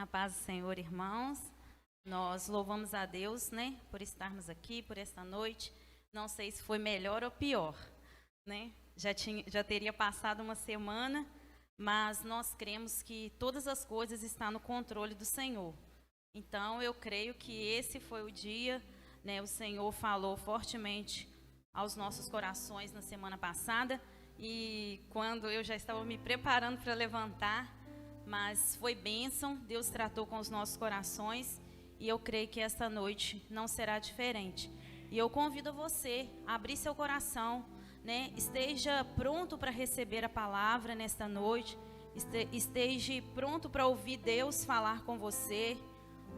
A paz do Senhor, irmãos. Nós louvamos a Deus, né, por estarmos aqui, por esta noite. Não sei se foi melhor ou pior, né? Já teria passado uma semana, mas nós cremos que todas as coisas estão no controle do Senhor. Então, eu creio que esse foi o dia, né? O Senhor falou fortemente aos nossos corações na semana passada, e quando eu já estava me preparando para levantar, mas foi bênção, Deus tratou com os nossos corações, e eu creio que esta noite não será diferente. E eu convido você a abrir seu coração, né? Esteja pronto para receber a palavra nesta noite, esteja pronto para ouvir Deus falar com você,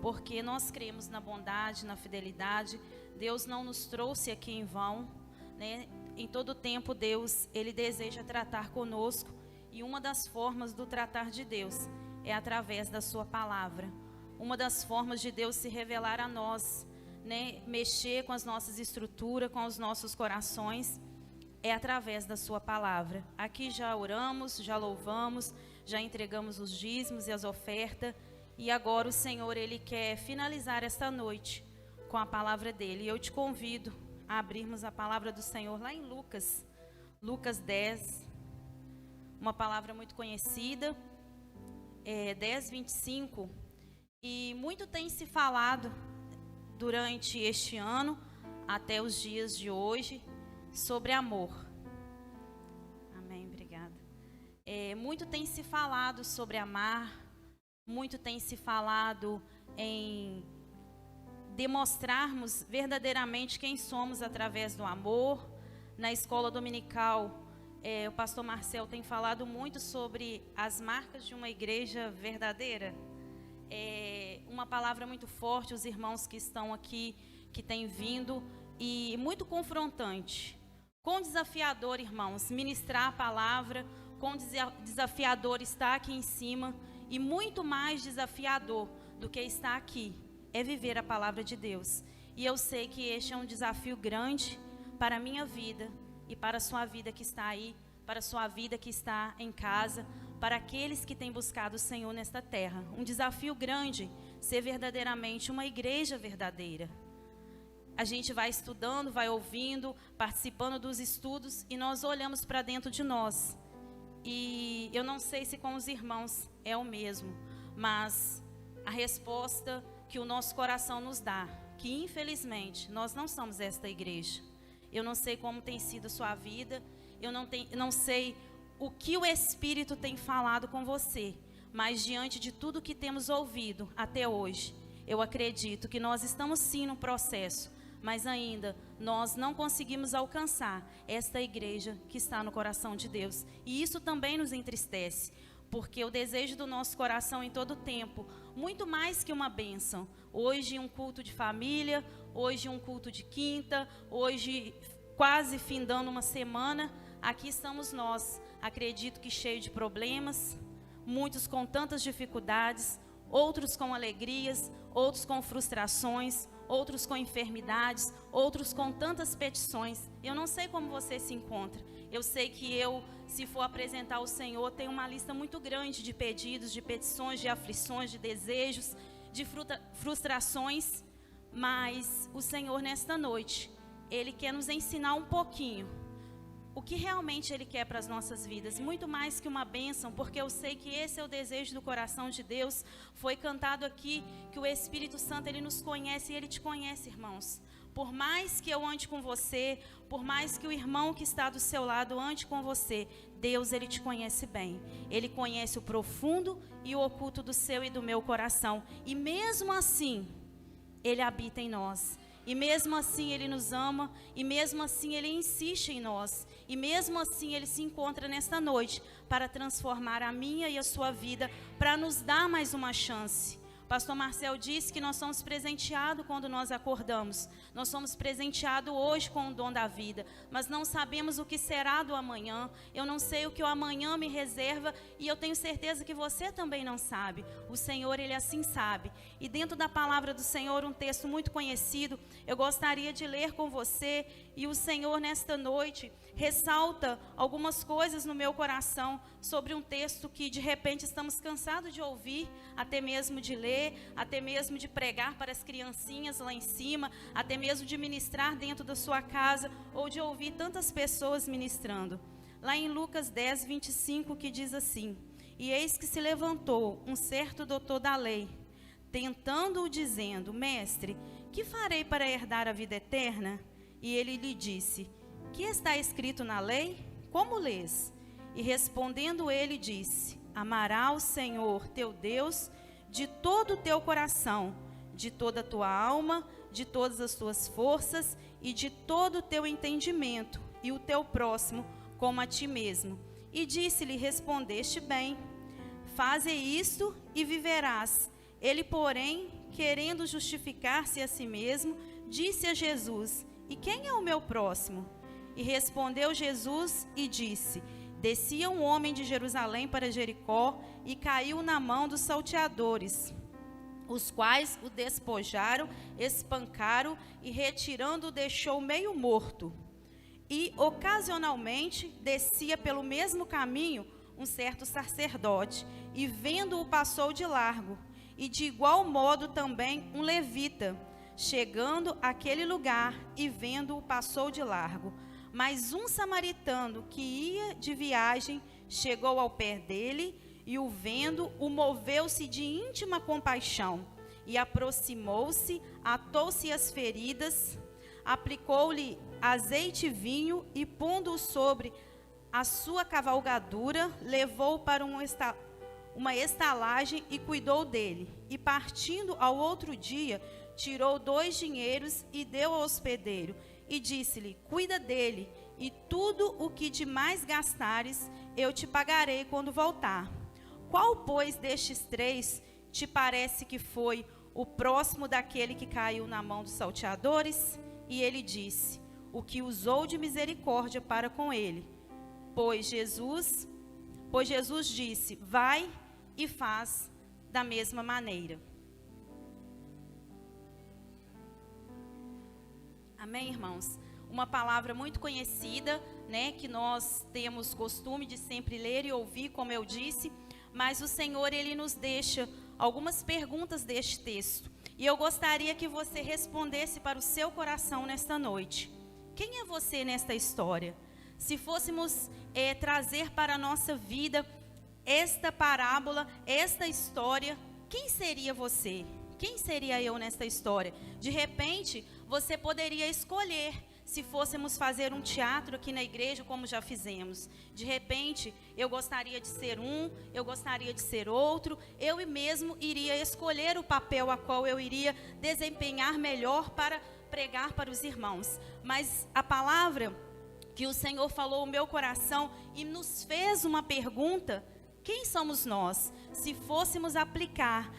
porque nós cremos na bondade, na fidelidade. Deus não nos trouxe aqui em vão, né? Em todo tempo Deus, Ele deseja tratar conosco, e uma das formas do tratar de Deus é através da sua palavra. Uma das formas de Deus se revelar a nós, né, mexer com as nossas estruturas, com os nossos corações, é através da sua palavra. Aqui já oramos, já louvamos, já entregamos os dízimos e as ofertas, e agora o Senhor, Ele quer finalizar esta noite com a palavra dEle. E eu te convido a abrirmos a palavra do Senhor lá em Lucas 10, uma palavra muito conhecida, 10:25, e muito tem se falado durante este ano, até os dias de hoje, sobre amor. Amém, obrigada. Muito tem se falado sobre amar, muito tem se falado em demonstrarmos verdadeiramente quem somos através do amor. Na escola dominical, o pastor Marcel tem falado muito sobre as marcas de uma igreja verdadeira. Uma palavra muito forte, os irmãos que estão aqui, que têm vindo, e muito confrontante. Quão desafiador, irmãos, ministrar a palavra, quão desafiador estar aqui em cima, e muito mais desafiador do que estar aqui, é viver a palavra de Deus. E eu sei que este é um desafio grande para a minha vida, e para a sua vida que está aí, para a sua vida que está em casa, para aqueles que têm buscado o Senhor nesta terra. Um desafio grande, ser verdadeiramente uma igreja verdadeira. A gente vai estudando, vai ouvindo, participando dos estudos, e nós olhamos para dentro de nós. E eu não sei se com os irmãos é o mesmo, mas a resposta que o nosso coração nos dá, que infelizmente nós não somos esta igreja. Eu não sei como tem sido a sua vida, eu não sei o que o Espírito tem falado com você, mas diante de tudo que temos ouvido até hoje, eu acredito que nós estamos sim no processo, mas ainda nós não conseguimos alcançar esta igreja que está no coração de Deus. E isso também nos entristece, porque o desejo do nosso coração em todo tempo, muito mais que uma bênção, hoje um culto de família, hoje um culto de quinta, hoje quase findando uma semana, aqui estamos nós, acredito que cheio de problemas, muitos com tantas dificuldades, outros com alegrias, outros com frustrações, outros com enfermidades, outros com tantas petições. Eu não sei como você se encontra. Eu sei que eu, se for apresentar ao Senhor, tenho uma lista muito grande de pedidos, de petições, de aflições, de desejos, de frustrações, mas o Senhor nesta noite, Ele quer nos ensinar um pouquinho o que realmente Ele quer para as nossas vidas, muito mais que uma bênção, porque eu sei que esse é o desejo do coração de Deus. Foi cantado aqui que o Espírito Santo, Ele nos conhece, e Ele te conhece, irmãos. Por mais que eu ande com você, por mais que o irmão que está do seu lado ande com você, Deus, Ele te conhece bem. Ele conhece o profundo e o oculto do seu e do meu coração, e mesmo assim, Ele habita em nós. E mesmo assim Ele nos ama, e mesmo assim Ele insiste em nós, e mesmo assim Ele se encontra nesta noite para transformar a minha e a sua vida, para nos dar mais uma chance, Pastor Marcel disse que nós somos presenteados quando nós acordamos. Nós somos presenteados hoje com o dom da vida, mas não sabemos o que será do amanhã. Eu não sei o que o amanhã me reserva e eu tenho certeza que você também não sabe. O Senhor, Ele assim sabe. E dentro da palavra do Senhor, um texto muito conhecido, eu gostaria de ler com você. E o Senhor, nesta noite, ressalta algumas coisas no meu coração sobre um texto que de repente estamos cansados de ouvir, até mesmo de ler, até mesmo de pregar para as criancinhas lá em cima, até mesmo de ministrar dentro da sua casa, ou de ouvir tantas pessoas ministrando. Lá em Lucas 10, 25, que diz assim: E eis que se levantou um certo doutor da lei, tentando-o, dizendo: Mestre, que farei para herdar a vida eterna? E ele lhe disse: Que está escrito na lei? Como lês? E respondendo ele disse: Amarás o Senhor teu Deus de todo o teu coração, de toda a tua alma, de todas as tuas forças e de todo o teu entendimento, e o teu próximo como a ti mesmo. E disse-lhe: Respondeste bem, faze isto e viverás. Ele, porém, querendo justificar-se a si mesmo, disse a Jesus: E quem é o meu próximo? E respondeu Jesus e disse: Descia um homem de Jerusalém para Jericó e caiu na mão dos salteadores, os quais o despojaram, espancaram e, retirando-o, deixou meio morto. E, ocasionalmente, descia pelo mesmo caminho um certo sacerdote, e vendo-o passou de largo. E de igual modo também um levita, chegando àquele lugar e vendo-o passou de largo. Mas um samaritano que ia de viagem chegou ao pé dele e, o vendo, o moveu-se de íntima compaixão e aproximou-se, atou-se as feridas, aplicou-lhe azeite e vinho e, pondo-o sobre a sua cavalgadura, levou-o para uma estalagem e cuidou dele. E partindo ao outro dia, tirou 2 dinheiros e deu ao hospedeiro. E disse-lhe: Cuida dele, e tudo o que de mais gastares, eu te pagarei quando voltar. Qual, pois, destes 3 te parece que foi o próximo daquele que caiu na mão dos salteadores? E ele disse: O que usou de misericórdia para com ele. Pois Jesus disse: Vai e faz da mesma maneira. Amém, irmãos? Uma palavra muito conhecida, né, que nós temos costume de sempre ler e ouvir, como eu disse, mas o Senhor, Ele nos deixa algumas perguntas deste texto. E eu gostaria que você respondesse para o seu coração nesta noite. Quem é você nesta história? Se fôssemos trazer para a nossa vida esta parábola, esta história, quem seria você? Quem seria eu nesta história? De repente, você poderia escolher, se fôssemos fazer um teatro aqui na igreja, como já fizemos. De repente, eu gostaria de ser eu gostaria de ser outro. Eu mesmo iria escolher o papel a qual eu iria desempenhar melhor para pregar para os irmãos. Mas a palavra que o Senhor falou ao meu coração e nos fez uma pergunta: quem somos nós? Se fôssemos aplicar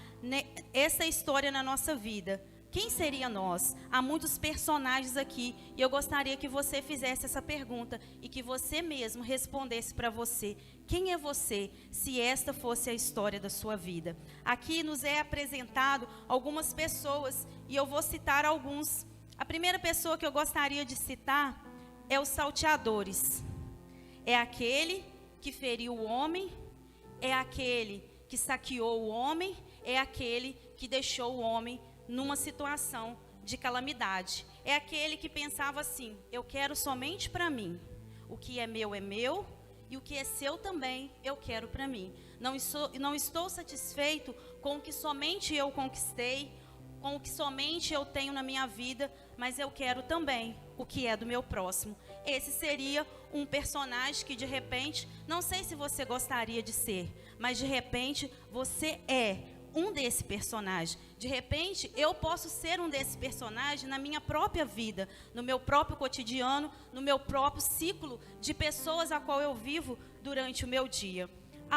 essa história na nossa vida, quem seria nós? Há muitos personagens aqui e eu gostaria que você fizesse essa pergunta e que você mesmo respondesse para você. Quem é você, se esta fosse a história da sua vida? Aqui nos é apresentado algumas pessoas e eu vou citar alguns. A primeira pessoa que eu gostaria de citar é os salteadores. É aquele que feriu o homem, é aquele que saqueou o homem, é aquele que deixou o homem numa situação de calamidade. É aquele que pensava assim: eu quero somente para mim. O que é meu e o que é seu também eu quero para mim. Não estou satisfeito com o que somente eu conquistei, com o que somente eu tenho na minha vida, mas eu quero também o que é do meu próximo. Esse seria um personagem que de repente, não sei se você gostaria de ser, mas de repente você é um desse personagem. De repente, eu posso ser um desse personagem na minha própria vida, no meu próprio cotidiano, no meu próprio ciclo de pessoas a qual eu vivo durante o meu dia.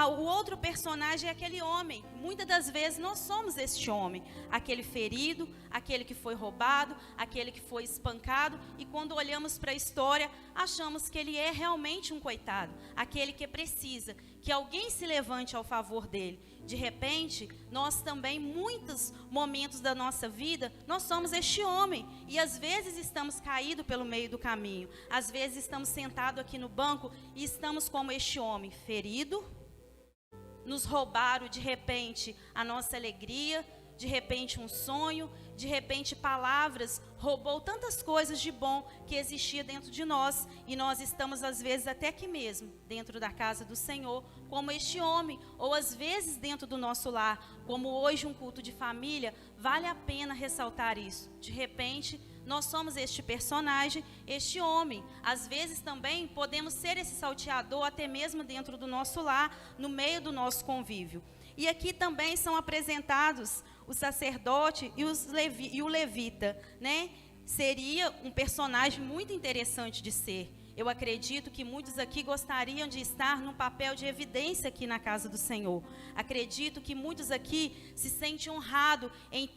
o outro personagem é aquele homem. Muitas das vezes nós somos este homem, aquele ferido, aquele que foi roubado, aquele que foi espancado, e quando olhamos para a história, achamos que ele é realmente um coitado, aquele que precisa que alguém se levante ao favor dele. De repente, nós também, muitos momentos da nossa vida, nós somos este homem, e às vezes estamos caídos pelo meio do caminho, às vezes estamos sentados aqui no banco e estamos como este homem, ferido. Nos roubaram de repente a nossa alegria, de repente um sonho, de repente palavras, roubou tantas coisas de bom que existia dentro de nós, e nós estamos às vezes até aqui mesmo, dentro da casa do Senhor, como este homem, ou às vezes dentro do nosso lar, como hoje um culto de família. Vale a pena ressaltar isso. De repente, nós somos este personagem, este homem. Às vezes também podemos ser esse salteador até mesmo dentro do nosso lar, no meio do nosso convívio. E aqui também são apresentados o sacerdote e o levita, né? Seria um personagem muito interessante de ser. Eu acredito que muitos aqui gostariam de estar num papel de evidência aqui na casa do Senhor. Acredito que muitos aqui se sentem honrados em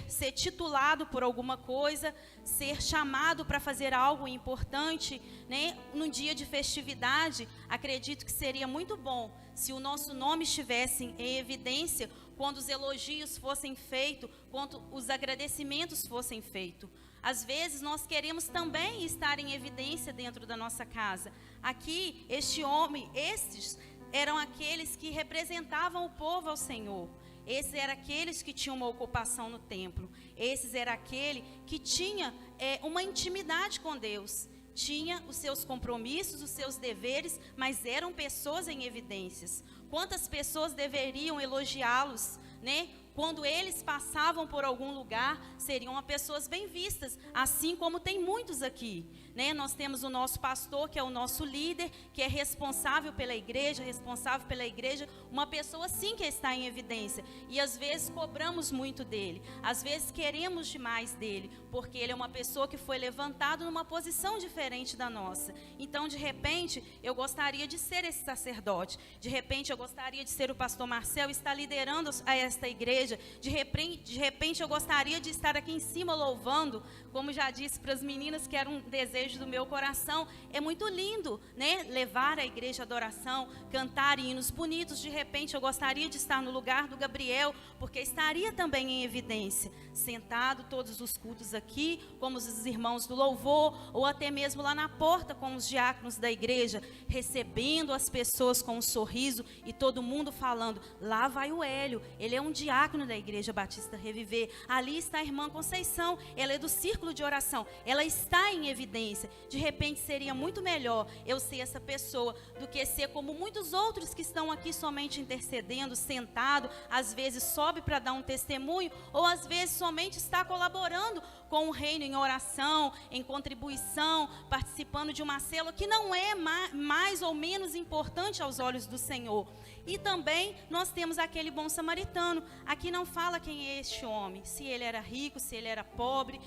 ser titulado por alguma coisa, ser chamado para fazer algo importante, né? Num dia de festividade, acredito que seria muito bom se o nosso nome estivesse em evidência quando os elogios fossem feitos, quando os agradecimentos fossem feitos. Às vezes nós queremos também estar em evidência dentro da nossa casa. Aqui, estes eram aqueles que representavam o povo ao Senhor. Esses eram aqueles que tinham uma ocupação no templo. Esses eram aqueles que tinham uma intimidade com Deus. Tinha os seus compromissos, os seus deveres, mas eram pessoas em evidências. Quantas pessoas deveriam elogiá-los, né? Quando eles passavam por algum lugar, seriam pessoas bem vistas, assim como tem muitos aqui, né? Nós temos o nosso pastor, que é o nosso líder, que é responsável pela igreja, uma pessoa sim que está em evidência, e às vezes cobramos muito dele, às vezes queremos demais dele, porque ele é uma pessoa que foi levantado numa posição diferente da nossa. Então, de repente, eu gostaria de ser esse sacerdote, de repente eu gostaria de ser o pastor Marcel, estar liderando a esta igreja. De repente eu gostaria de estar aqui em cima louvando, como já disse para as meninas, que era um desejo do meu coração. É muito lindo, né? Levar a igreja adoração, cantar hinos bonitos. De repente eu gostaria de estar no lugar do Gabriel, porque estaria também em evidência, sentado todos os cultos aqui, como os irmãos do louvor, ou até mesmo lá na porta com os diáconos da igreja, recebendo as pessoas com um sorriso e todo mundo falando: lá vai o Hélio, ele é um diácono da Igreja Batista Reviver. Ali está a irmã Conceição, ela é do círculo de oração, ela está em evidência. De repente seria muito melhor eu ser essa pessoa do que ser como muitos outros que estão aqui somente intercedendo, sentado, às vezes sobe para dar um testemunho, ou às vezes somente está colaborando com o reino em oração, em contribuição, participando de uma célula que não é mais ou menos importante aos olhos do Senhor. E também nós temos aquele bom samaritano. Aqui não fala quem é este homem, se ele era rico, se ele era pobre,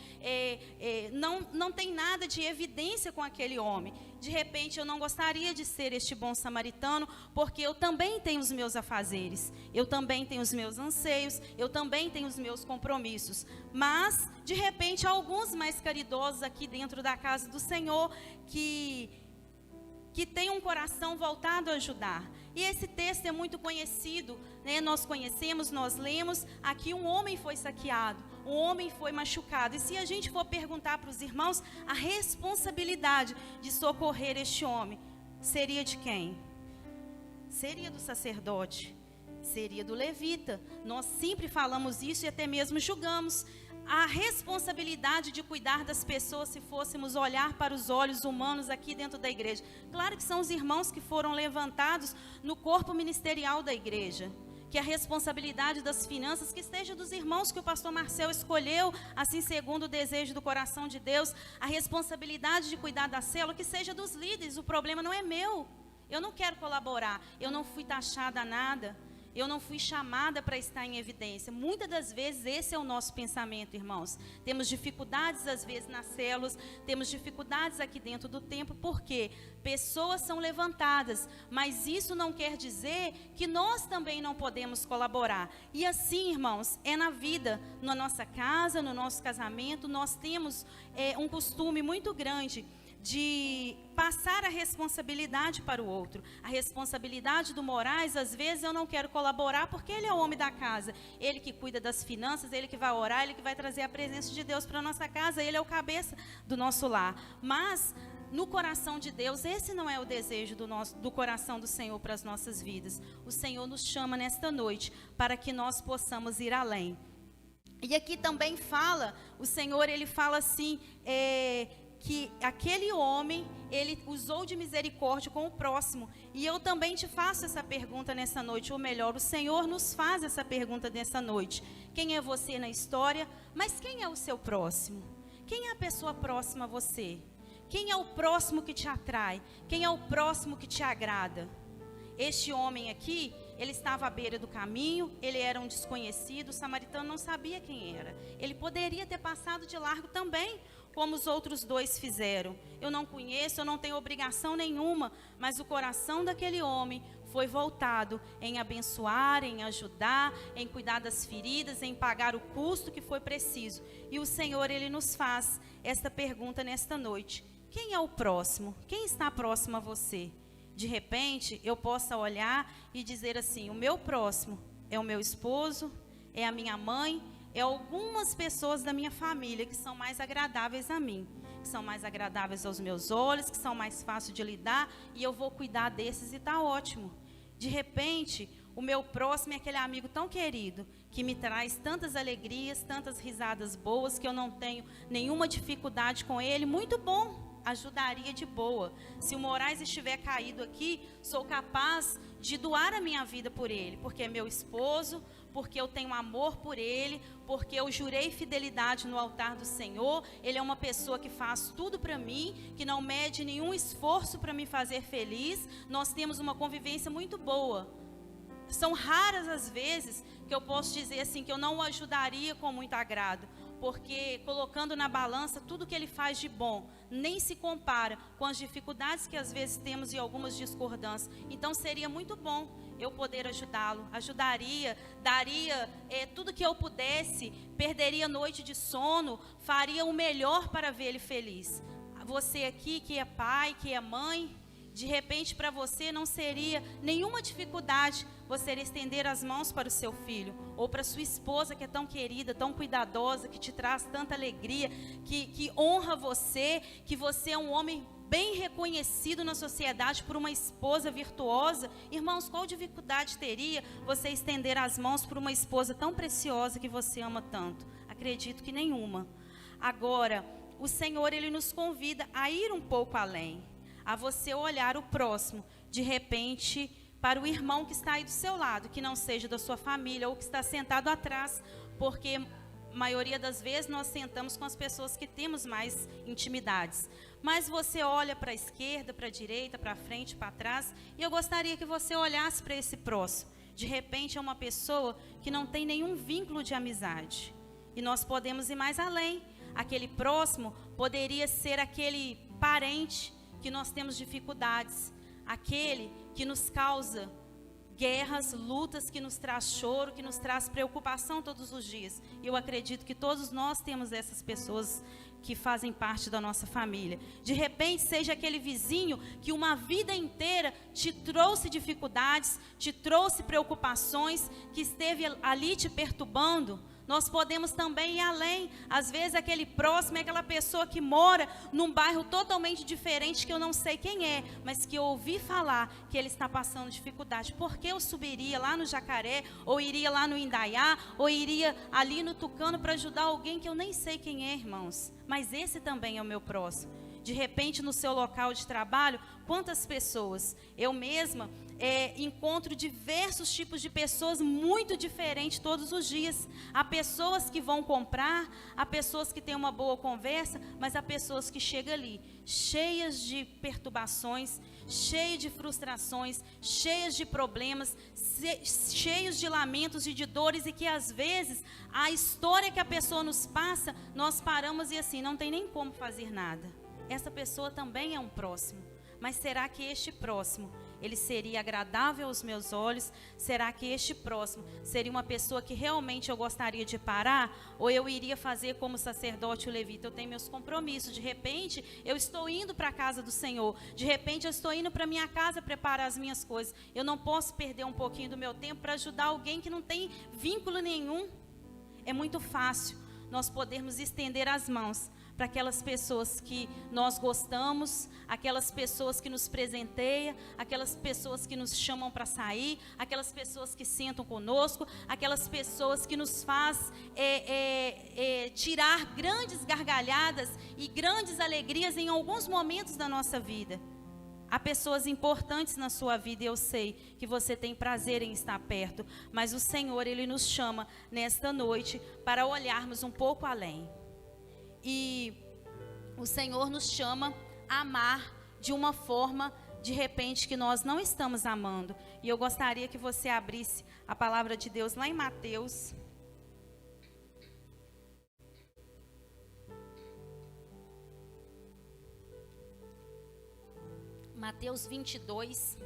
não tem nada de evidência com aquele homem. De repente eu não gostaria de ser este bom samaritano, porque eu também tenho os meus afazeres, eu também tenho os meus anseios, eu também tenho os meus compromissos. Mas, de repente, alguns mais caridosos aqui dentro da casa do Senhor, que tem um coração voltado a ajudar. E esse texto é muito conhecido, né? Nós conhecemos, nós lemos. Aqui um homem foi saqueado, um homem foi machucado. E se a gente for perguntar para os irmãos, a responsabilidade de socorrer este homem seria de quem? Seria do sacerdote, seria do levita. Nós sempre falamos isso e até mesmo julgamos. A responsabilidade de cuidar das pessoas, se fôssemos olhar para os olhos humanos aqui dentro da igreja. Claro que são os irmãos que foram levantados no corpo ministerial da igreja. Que a responsabilidade das finanças, que esteja dos irmãos que o pastor Marcel escolheu, assim segundo o desejo do coração de Deus. A responsabilidade de cuidar da célula, que seja dos líderes. O problema não é meu. Eu não quero colaborar. Eu não fui taxada a nada. eu não fui chamada para estar em evidência. Muitas das vezes esse é o nosso pensamento, irmãos. Temos dificuldades às vezes nas células, temos dificuldades aqui dentro do templo, porque pessoas são levantadas, mas isso não quer dizer que nós também não podemos colaborar. E assim, irmãos, é na vida, na nossa casa, no nosso casamento, nós temos um costume muito grande de passar a responsabilidade para o outro. A responsabilidade do Moraes, às vezes eu não quero colaborar porque ele é o homem da casa, ele que cuida das finanças, ele que vai orar, ele que vai trazer a presença de Deus para a nossa casa, ele é o cabeça do nosso lar. Mas no coração de Deus, esse não é o desejo do coração do Senhor para as nossas vidas. O Senhor nos chama nesta noite para que nós possamos ir além. E aqui também fala, o Senhor, ele fala assim, que aquele homem, ele usou de misericórdia com o próximo. E eu também te faço essa pergunta nessa noite, ou melhor, o Senhor nos faz essa pergunta nessa noite. Quem é você na história? Mas quem é o seu próximo? Quem é a pessoa próxima a você? Quem é o próximo que te atrai? Quem é o próximo que te agrada? Este homem aqui, ele estava à beira do caminho, ele era um desconhecido, o samaritano não sabia quem era. Ele poderia ter passado de largo também, como os outros dois fizeram. Eu não conheço, eu não tenho obrigação nenhuma, mas o coração daquele homem foi voltado em abençoar, em ajudar, em cuidar das feridas, em pagar o custo que foi preciso. E o Senhor, ele nos faz esta pergunta nesta noite. Quem é o próximo? Quem está próximo a você? De repente, eu possa olhar e dizer assim, o meu próximo é o meu esposo, é a minha mãe, é algumas pessoas da minha família que são mais agradáveis a mim, que são mais agradáveis aos meus olhos, que são mais fáceis de lidar, e eu vou cuidar desses e está ótimo. De repente, o meu próximo é aquele amigo tão querido, que me traz tantas alegrias, tantas risadas boas, que eu não tenho nenhuma dificuldade com ele, muito bom. Ajudaria de boa. Se o Moraes estiver caído aqui, sou capaz de doar a minha vida por ele, porque é meu esposo, porque eu tenho amor por ele, porque eu jurei fidelidade no altar do Senhor. Ele é uma pessoa que faz tudo para mim, que não mede nenhum esforço para me fazer feliz. Nós temos uma convivência muito boa. São raras as vezes que eu posso dizer assim, que eu não o ajudaria com muito agrado, porque colocando na balança tudo que ele faz de bom, nem se compara com as dificuldades que às vezes temos e algumas discordâncias. Então seria muito bom eu poder ajudá-lo, ajudaria, daria tudo que eu pudesse, perderia noite de sono, faria o melhor para ver ele feliz. Você aqui que é pai, que é mãe, de repente para você não seria nenhuma dificuldade você estender as mãos para o seu filho, ou para sua esposa que é tão querida, tão cuidadosa, que te traz tanta alegria, que honra você, que você é um homem bem reconhecido na sociedade por uma esposa virtuosa. Irmãos, qual dificuldade teria você estender as mãos para uma esposa tão preciosa que você ama tanto? Acredito que nenhuma. Agora, o Senhor, ele nos convida a ir um pouco além, a você olhar o próximo, de repente, para o irmão que está aí do seu lado, que não seja da sua família ou que está sentado atrás, porque a maioria das vezes nós sentamos com as pessoas que temos mais intimidades. Mas você olha para a esquerda, para a direita, para frente, para trás, e eu gostaria que você olhasse para esse próximo. De repente é uma pessoa que não tem nenhum vínculo de amizade. E nós podemos ir mais além. Aquele próximo poderia ser aquele parente que nós temos dificuldades, aquele que nos causa guerras, lutas, que nos traz choro, que nos traz preocupação todos os dias. E eu acredito que todos nós temos essas pessoas que fazem parte da nossa família. De repente, seja aquele vizinho que uma vida inteira te trouxe dificuldades, te trouxe preocupações, que esteve ali te perturbando. Nós podemos também ir além. Às vezes aquele próximo é aquela pessoa que mora num bairro totalmente diferente, que eu não sei quem é, mas que eu ouvi falar que ele está passando dificuldade. Por que eu subiria lá no Jacaré, ou iria lá no Indaiá, ou iria ali no Tucano para ajudar alguém que eu nem sei quem é, irmãos? Mas esse também é o meu próximo. De repente, no seu local de trabalho, quantas pessoas? Eu mesma, encontro diversos tipos de pessoas muito diferentes todos os dias. Há pessoas que vão comprar, há pessoas que têm uma boa conversa, mas há pessoas que chegam ali cheias de perturbações, cheias de frustrações, cheias de problemas, cheios de lamentos e de dores, e que às vezes a história que a pessoa nos passa, nós paramos e assim, não tem nem como fazer nada. Essa pessoa também é um próximo, mas será que este próximo, ele seria agradável aos meus olhos? Será que este próximo seria uma pessoa que realmente eu gostaria de parar? Ou eu iria fazer como o sacerdote o levita? Eu tenho meus compromissos, de repente eu estou indo para a casa do Senhor, de repente eu estou indo para a minha casa preparar as minhas coisas, eu não posso perder um pouquinho do meu tempo para ajudar alguém que não tem vínculo nenhum. É muito fácil nós podermos estender as mãos para aquelas pessoas que nós gostamos, aquelas pessoas que nos presenteiam, aquelas pessoas que nos chamam para sair, aquelas pessoas que sentam conosco, aquelas pessoas que nos faz tirar grandes gargalhadas e grandes alegrias em alguns momentos da nossa vida. Há pessoas importantes na sua vida e eu sei que você tem prazer em estar perto, mas o Senhor, Ele nos chama nesta noite para olharmos um pouco além. E o Senhor nos chama a amar de uma forma, de repente, que nós não estamos amando. E eu gostaria que você abrisse a palavra de Deus lá em Mateus. Mateus 22,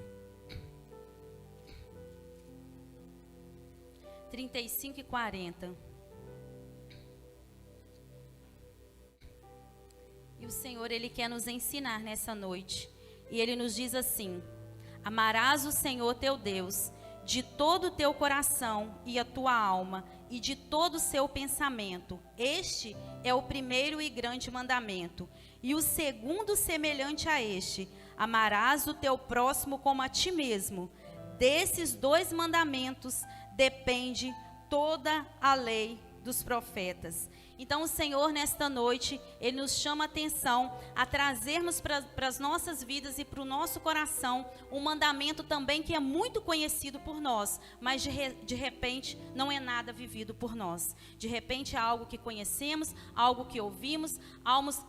35 e 40. E o Senhor, Ele quer nos ensinar nessa noite. E Ele nos diz assim: amarás o Senhor teu Deus de todo o teu coração e a tua alma e de todo o seu pensamento. Este é o primeiro e grande mandamento. E o segundo, semelhante a este: amarás o teu próximo como a ti mesmo. Desses dois mandamentos depende toda a lei dos profetas. Então o Senhor, nesta noite, Ele nos chama a atenção a trazermos para as nossas vidas e para o nosso coração um mandamento também que é muito conhecido por nós, mas de repente não é nada vivido por nós. De repente é algo que conhecemos, algo que ouvimos,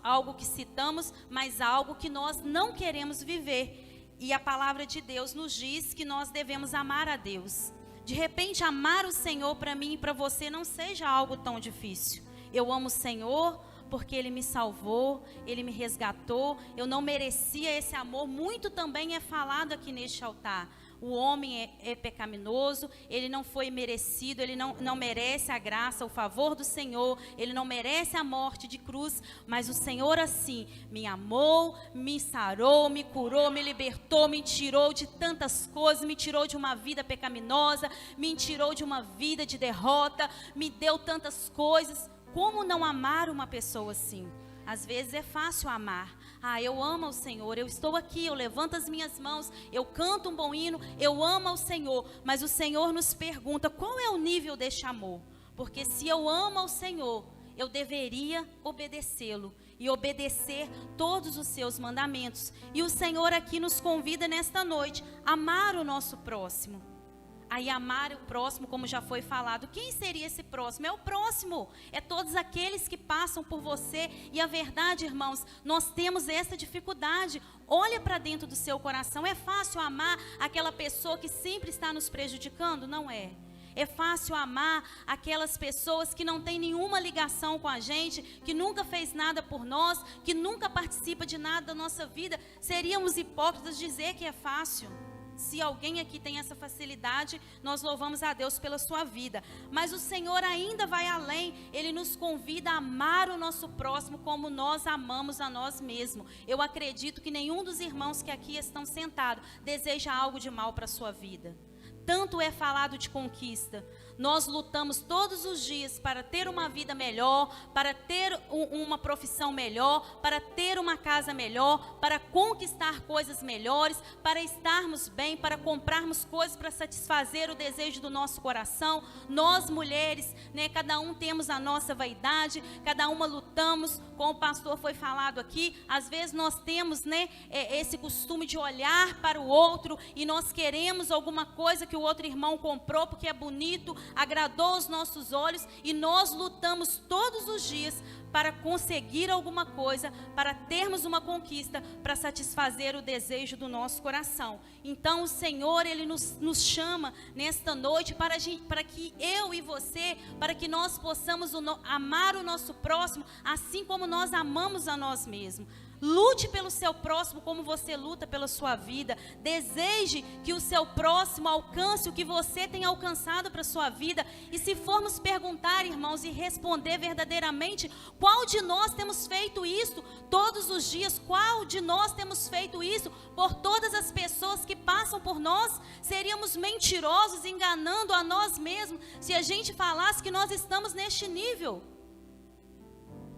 algo que citamos, mas algo que nós não queremos viver. E a palavra de Deus nos diz que nós devemos amar a Deus. De repente amar o Senhor para mim e para você não seja algo tão difícil. Eu amo o Senhor porque Ele me salvou, Ele me resgatou, eu não merecia esse amor. Muito também é falado aqui neste altar. O homem é pecaminoso, ele não foi merecido, ele não merece a graça, o favor do Senhor, ele não merece a morte de cruz, mas o Senhor assim me amou, me sarou, me curou, me libertou, me tirou de tantas coisas, me tirou de uma vida pecaminosa, me tirou de uma vida de derrota, me deu tantas coisas. Como não amar uma pessoa assim? Às vezes é fácil amar. Eu amo ao Senhor, eu estou aqui, eu levanto as minhas mãos, eu canto um bom hino, eu amo ao Senhor. Mas o Senhor nos pergunta, qual é o nível deste amor? Porque se eu amo ao Senhor, eu deveria obedecê-lo e obedecer todos os seus mandamentos. E o Senhor aqui nos convida nesta noite a amar o nosso próximo. Aí amar o próximo, como já foi falado, quem seria esse próximo? É o próximo, é todos aqueles que passam por você. E a verdade, irmãos, nós temos essa dificuldade. Olha para dentro do seu coração. É fácil amar aquela pessoa que sempre está nos prejudicando? Não é. É fácil amar aquelas pessoas que não têm nenhuma ligação com a gente, que nunca fez nada por nós, que nunca participa de nada da nossa vida. Seríamos hipócritas dizer que é fácil. Se alguém aqui tem essa facilidade, nós louvamos a Deus pela sua vida. Mas o Senhor ainda vai além. Ele nos convida a amar o nosso próximo como nós amamos a nós mesmos. Eu acredito que nenhum dos irmãos que aqui estão sentados deseja algo de mal para a sua vida. Tanto é falado de conquista. Nós lutamos todos os dias para ter uma vida melhor, para ter uma profissão melhor, para ter uma casa melhor, para conquistar coisas melhores, para estarmos bem, para comprarmos coisas para satisfazer o desejo do nosso coração. Nós mulheres, né, cada um temos a nossa vaidade, cada uma lutamos, como o pastor foi falado aqui. Às vezes nós temos, né, esse costume de olhar para o outro e nós queremos alguma coisa que o outro irmão comprou porque é bonito, agradou os nossos olhos, e nós lutamos todos os dias para conseguir alguma coisa, para termos uma conquista, para satisfazer o desejo do nosso coração. Então o Senhor, Ele nos chama nesta noite para que eu e você, para que nós possamos amar o nosso próximo, assim como nós amamos a nós mesmos. Lute pelo seu próximo como você luta pela sua vida. Deseje que o seu próximo alcance o que você tem alcançado para a sua vida. E se formos perguntar, irmãos, e responder verdadeiramente, qual de nós temos feito isso todos os dias? Qual de nós temos feito isso por todas as pessoas que passam por nós? Seríamos mentirosos, enganando a nós mesmos, se a gente falasse que nós estamos neste nível.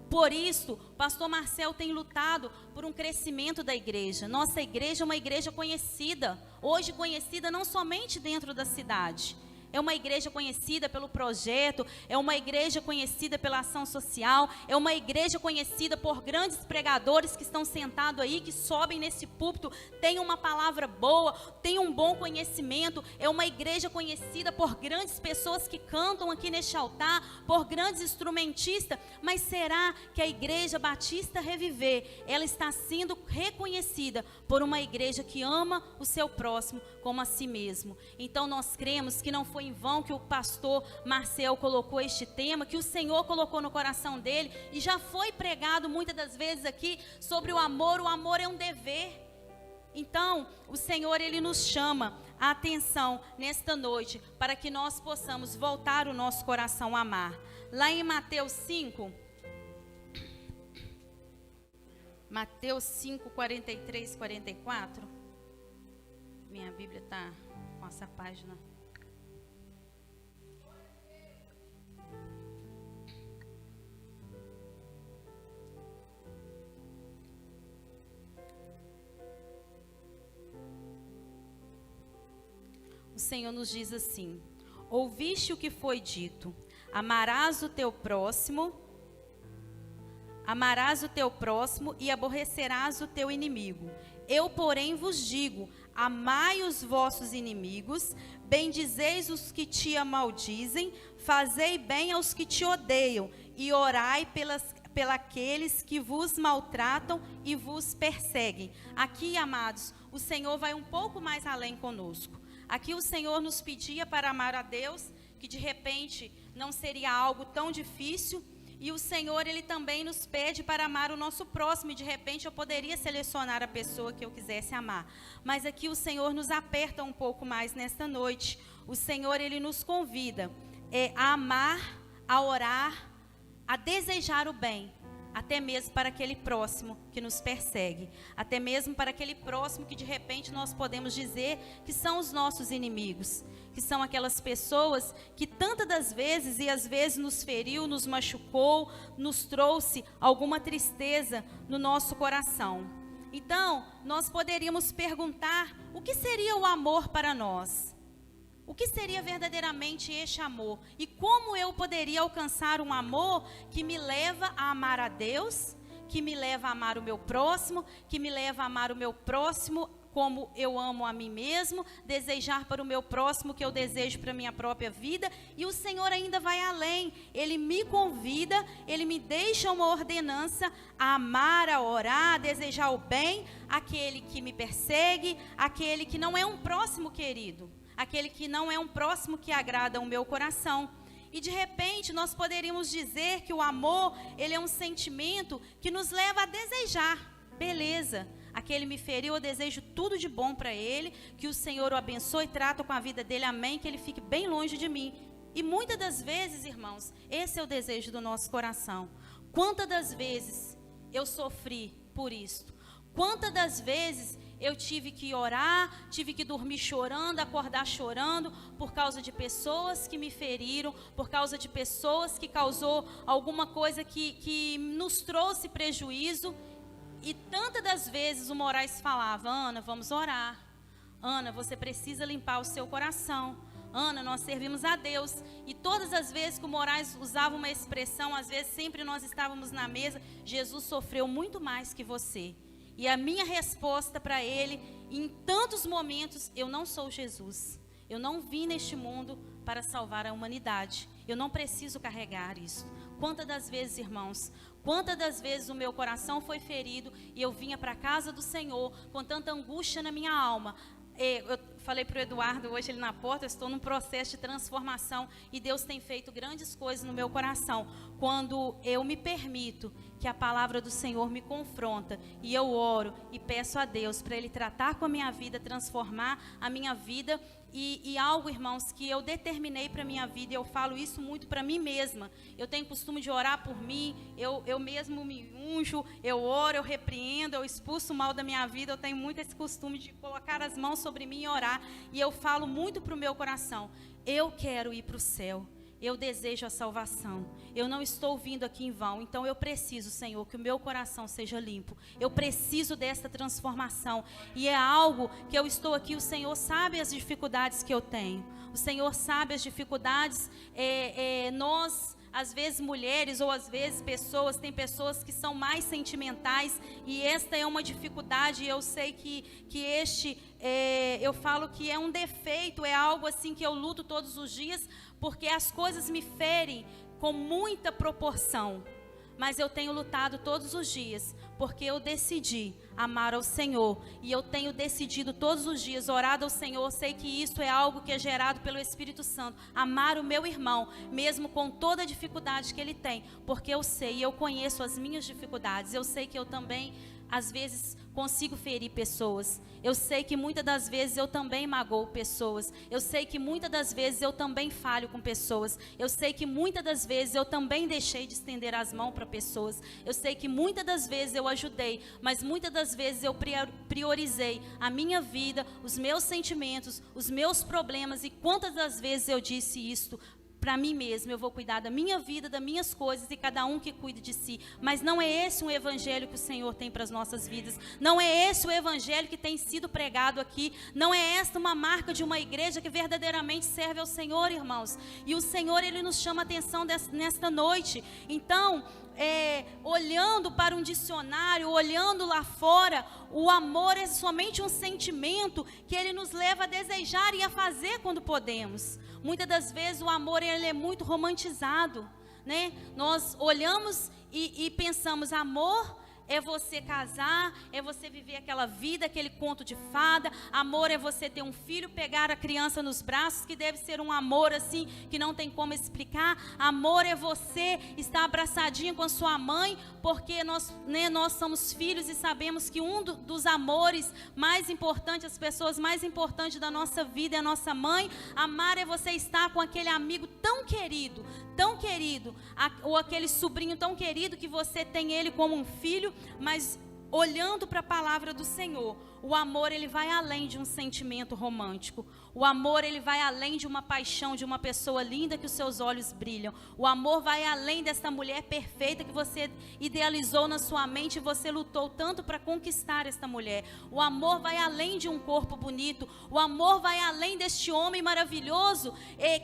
Por isso, o pastor Marcel tem lutado por um crescimento da igreja. Nossa igreja é uma igreja conhecida, hoje conhecida não somente dentro da cidade. É uma igreja conhecida pelo projeto, é uma igreja conhecida pela ação social, é uma igreja conhecida por grandes pregadores que estão sentados aí, que sobem nesse púlpito, tem uma palavra boa, tem um bom conhecimento. É uma igreja conhecida por grandes pessoas que cantam aqui neste altar, por grandes instrumentistas. Mas será que a Igreja Batista Reviver, ela está sendo reconhecida por uma igreja que ama o seu próximo como a si mesmo? Então nós cremos que não foi em vão que o pastor Marcel colocou este tema, que o Senhor colocou no coração dele, e já foi pregado muitas das vezes aqui sobre o amor. O amor é um dever. Então o Senhor, Ele nos chama a atenção nesta noite, para que nós possamos voltar o nosso coração a amar. Lá em Mateus 5, 43, 44, minha Bíblia está com essa página. O Senhor nos diz assim: ouviste o que foi dito, amarás o teu próximo e aborrecerás o teu inimigo. Eu, porém, vos digo, amai os vossos inimigos, bendizeis os que te amaldizem, fazei bem aos que te odeiam, e orai pelos que vos maltratam e vos perseguem. Aqui, amados, o Senhor vai um pouco mais além conosco. Aqui o Senhor nos pedia para amar a Deus, que de repente não seria algo tão difícil. E o Senhor, Ele também nos pede para amar o nosso próximo. E de repente eu poderia selecionar a pessoa que eu quisesse amar. Mas aqui o Senhor nos aperta um pouco mais nesta noite. O Senhor, Ele nos convida a amar, a orar, a desejar o bem. Até mesmo para aquele próximo que nos persegue. Até mesmo para aquele próximo que de repente nós podemos dizer que são os nossos inimigos. Que são aquelas pessoas que tantas das vezes e às vezes nos feriu, nos machucou, nos trouxe alguma tristeza no nosso coração. Então, nós poderíamos perguntar: o que seria o amor para nós? O que seria verdadeiramente este amor? E como eu poderia alcançar um amor que me leva a amar a Deus, que me leva a amar o meu próximo, que me leva a amar o meu próximo como eu amo a mim mesmo, desejar para o meu próximo o que eu desejo para a minha própria vida. E o Senhor ainda vai além. Ele me convida, Ele me deixa uma ordenança a amar, a orar, a desejar o bem, aquele que me persegue, aquele que não é um próximo querido, aquele que não é um próximo que agrada o meu coração. E de repente nós poderíamos dizer que o amor, ele é um sentimento que nos leva a desejar. Beleza, aquele me feriu, eu desejo tudo de bom para ele, que o Senhor o abençoe e trata com a vida dele, amém, que ele fique bem longe de mim. E muitas das vezes, irmãos, esse é o desejo do nosso coração. Quantas das vezes eu sofri por isto? Quantas das vezes eu tive que orar, tive que dormir chorando, acordar chorando, por causa de pessoas que me feriram, por causa de pessoas que causou alguma coisa que nos trouxe prejuízo. E tantas das vezes o Moraes falava: Ana, vamos orar. Ana, você precisa limpar o seu coração. Ana, nós servimos a Deus. E todas as vezes que o Moraes usava uma expressão, às vezes sempre nós estávamos na mesa: Jesus sofreu muito mais que você. E a minha resposta para ele, em tantos momentos: eu não sou Jesus. Eu não vim neste mundo para salvar a humanidade. Eu não preciso carregar isso. Quantas das vezes, irmãos, quantas das vezes o meu coração foi ferido e eu vinha para a casa do Senhor com tanta angústia na minha alma. Eu falei para o Eduardo hoje, ele na porta, eu estou num processo de transformação e Deus tem feito grandes coisas no meu coração. Quando eu me permito que a palavra do Senhor me confronta e eu oro e peço a Deus para Ele tratar com a minha vida, transformar a minha vida. E algo, irmãos, que eu determinei para a minha vida, e eu falo isso muito para mim mesma. Eu tenho costume de orar por mim, eu mesmo me unjo, eu oro, eu repreendo, eu expulso o mal da minha vida. Eu tenho muito esse costume de colocar as mãos sobre mim e orar. E eu falo muito para o meu coração: eu quero ir para o céu. Eu desejo a salvação. Eu não estou vindo aqui em vão. Então eu preciso, Senhor, que o meu coração seja limpo. Eu preciso dessa transformação. E é algo que eu estou aqui. O Senhor sabe as dificuldades que eu tenho. O Senhor sabe as dificuldades. Nós, às vezes mulheres ou às vezes pessoas, tem pessoas que são mais sentimentais. E esta é uma dificuldade. E eu sei que eu falo que é um defeito. É algo assim que eu luto todos os dias. Porque as coisas me ferem com muita proporção. Mas eu tenho lutado todos os dias, porque eu decidi amar ao Senhor. E eu tenho decidido todos os dias, orado ao Senhor. Sei que isso é algo que é gerado pelo Espírito Santo. Amar o meu irmão, mesmo com toda a dificuldade que ele tem. Porque eu sei, eu conheço as minhas dificuldades. Eu sei que eu também, às vezes, consigo ferir pessoas. Eu sei que muitas das vezes eu também magoo pessoas. Eu sei que muitas das vezes eu também falho com pessoas. Eu sei que muitas das vezes eu também deixei de estender as mãos para pessoas. Eu sei que muitas das vezes eu ajudei, mas muitas das vezes eu priorizei a minha vida, os meus sentimentos, os meus problemas. E quantas das vezes eu disse isto para mim mesmo: eu vou cuidar da minha vida, das minhas coisas, e cada um que cuide de si. Mas não é esse um evangelho que o Senhor tem para as nossas vidas. Não é esse o evangelho que tem sido pregado aqui. Não é esta uma marca de uma igreja que verdadeiramente serve ao Senhor, irmãos. E o Senhor, Ele nos chama a atenção nesta noite. Então, olhando para um dicionário, olhando lá fora, o amor é somente um sentimento que Ele nos leva a desejar e a fazer quando podemos. Muitas das vezes o amor, ele é muito romantizado, né? Nós olhamos e pensamos: amor é você casar, é você viver aquela vida, aquele conto de fada. Amor é você ter um filho, pegar a criança nos braços, que deve ser um amor assim, que não tem como explicar. Amor é você estar abraçadinha com a sua mãe, porque nós somos filhos e sabemos que um dos amores mais importantes, as pessoas mais importantes da nossa vida é a nossa mãe. Amar é você estar com aquele amigo tão querido, ou aquele sobrinho tão querido que você tem ele como um filho. Mas olhando para a palavra do Senhor, o amor, ele vai além de um sentimento romântico. O amor, ele vai além de uma paixão de uma pessoa linda que os seus olhos brilham. O amor vai além dessa mulher perfeita que você idealizou na sua mente e você lutou tanto para conquistar esta mulher. O amor vai além de um corpo bonito. O amor vai além deste homem maravilhoso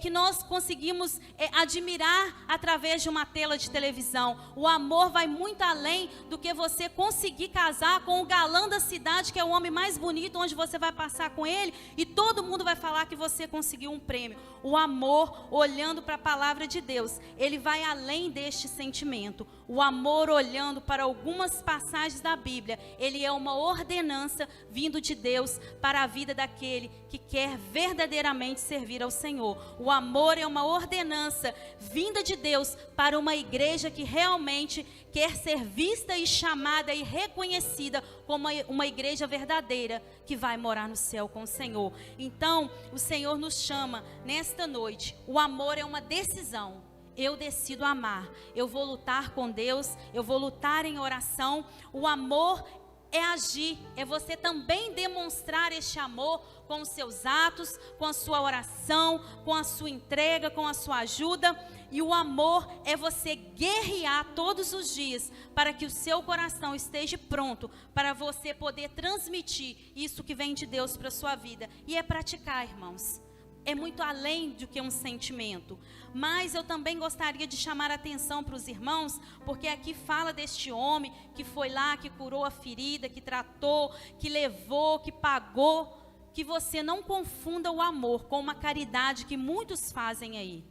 que nós conseguimos admirar através de uma tela de televisão. O amor vai muito além do que você conseguir casar com o galã da cidade, que é o homem mais bonito, onde você vai passar com ele e todo mundo vai falar que você conseguiu um prêmio. O amor, olhando para a palavra de Deus, ele vai além deste sentimento. O amor, olhando para algumas passagens da Bíblia, ele é uma ordenança vindo de Deus para a vida daquele que quer verdadeiramente servir ao Senhor. O amor é uma ordenança vinda de Deus para uma igreja que realmente quer ser vista e chamada e reconhecida como uma igreja verdadeira que vai morar no céu com o Senhor. Então, o Senhor nos chama nesta noite. O amor é uma decisão. Eu decido amar. Eu vou lutar com Deus, eu vou lutar em oração. O amor é agir, é você também demonstrar este amor com os seus atos, com a sua oração, com a sua entrega, com a sua ajuda. E o amor é você guerrear todos os dias para que o seu coração esteja pronto para você poder transmitir isso que vem de Deus para a sua vida. E é praticar, irmãos. É muito além do que um sentimento. Mas eu também gostaria de chamar a atenção para os irmãos, porque aqui fala deste homem que foi lá, que curou a ferida, que tratou, que levou, que pagou. Que você não confunda o amor com uma caridade que muitos fazem aí.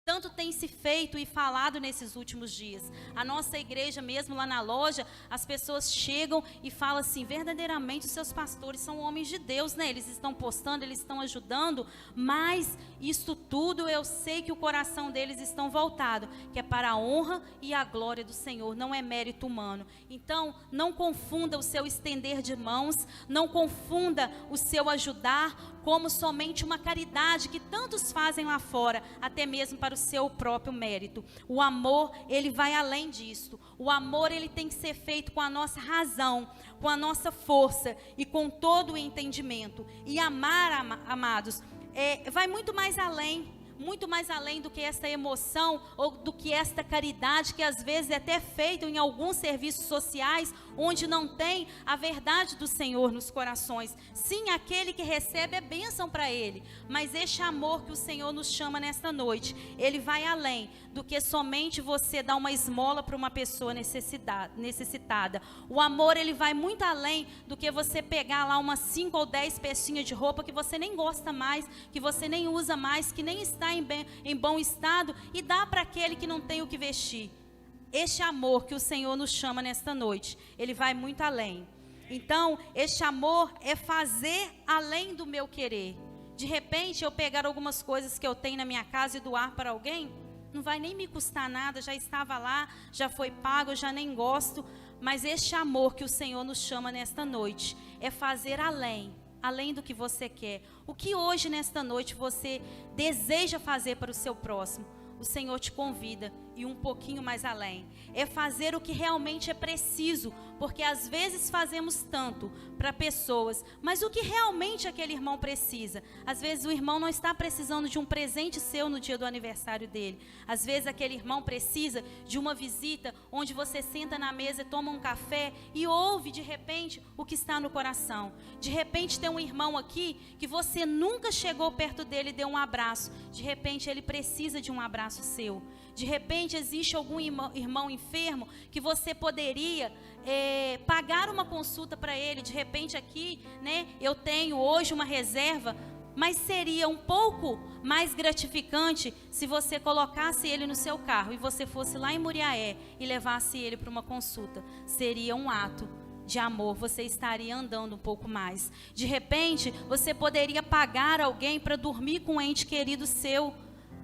Tanto tem se feito e falado nesses últimos dias. A nossa igreja mesmo lá na loja, as pessoas chegam e falam assim, verdadeiramente os seus pastores são homens de Deus, né? Eles estão postando, eles estão ajudando, mas isso tudo eu sei que o coração deles estão voltado, que é para a honra e a glória do Senhor, não é mérito humano. Então, não confunda o seu estender de mãos, não confunda o seu ajudar como somente uma caridade que tantos fazem lá fora, até mesmo para o seu próprio mérito. O amor, ele vai além disso. O amor, ele tem que ser feito com a nossa razão, com a nossa força e com todo o entendimento. E amar, amados, vai muito mais além do que essa emoção ou do que esta caridade que às vezes é até feita em alguns serviços sociais onde não tem a verdade do Senhor nos corações. Sim, aquele que recebe é bênção para ele, mas este amor que o Senhor nos chama nesta noite, ele vai além do que somente você dar uma esmola para uma pessoa necessitada. O amor, ele vai muito além do que você pegar lá umas 5 ou 10 pecinhas de roupa que você nem gosta mais, que você nem usa mais, que nem está em bom estado e dar para aquele que não tem o que vestir. Este amor que o Senhor nos chama nesta noite, ele vai muito além. Então, este amor é fazer além do meu querer. De repente, eu pegar algumas coisas que eu tenho na minha casa e doar para alguém, não vai nem me custar nada, já estava lá, já foi pago, eu já nem gosto. Mas este amor que o Senhor nos chama nesta noite, é fazer além do que você quer. O que hoje, nesta noite, você deseja fazer para o seu próximo? O Senhor te convida e um pouquinho mais além. É fazer o que realmente é preciso, porque às vezes fazemos tanto para pessoas, mas o que realmente aquele irmão precisa? Às vezes o irmão não está precisando de um presente seu no dia do aniversário dele. Às vezes aquele irmão precisa de uma visita onde você senta na mesa e toma um café e ouve de repente o que está no coração. De repente tem um irmão aqui que você nunca chegou perto dele e deu um abraço. De repente ele precisa de um abraço seu. De repente existe algum irmão enfermo que você poderia pagar uma consulta para ele. De repente aqui, né, eu tenho hoje uma reserva, mas seria um pouco mais gratificante se você colocasse ele no seu carro e você fosse lá em Muriaé e levasse ele para uma consulta. Seria um ato de amor, você estaria andando um pouco mais. De repente, você poderia pagar alguém para dormir com um ente querido seu,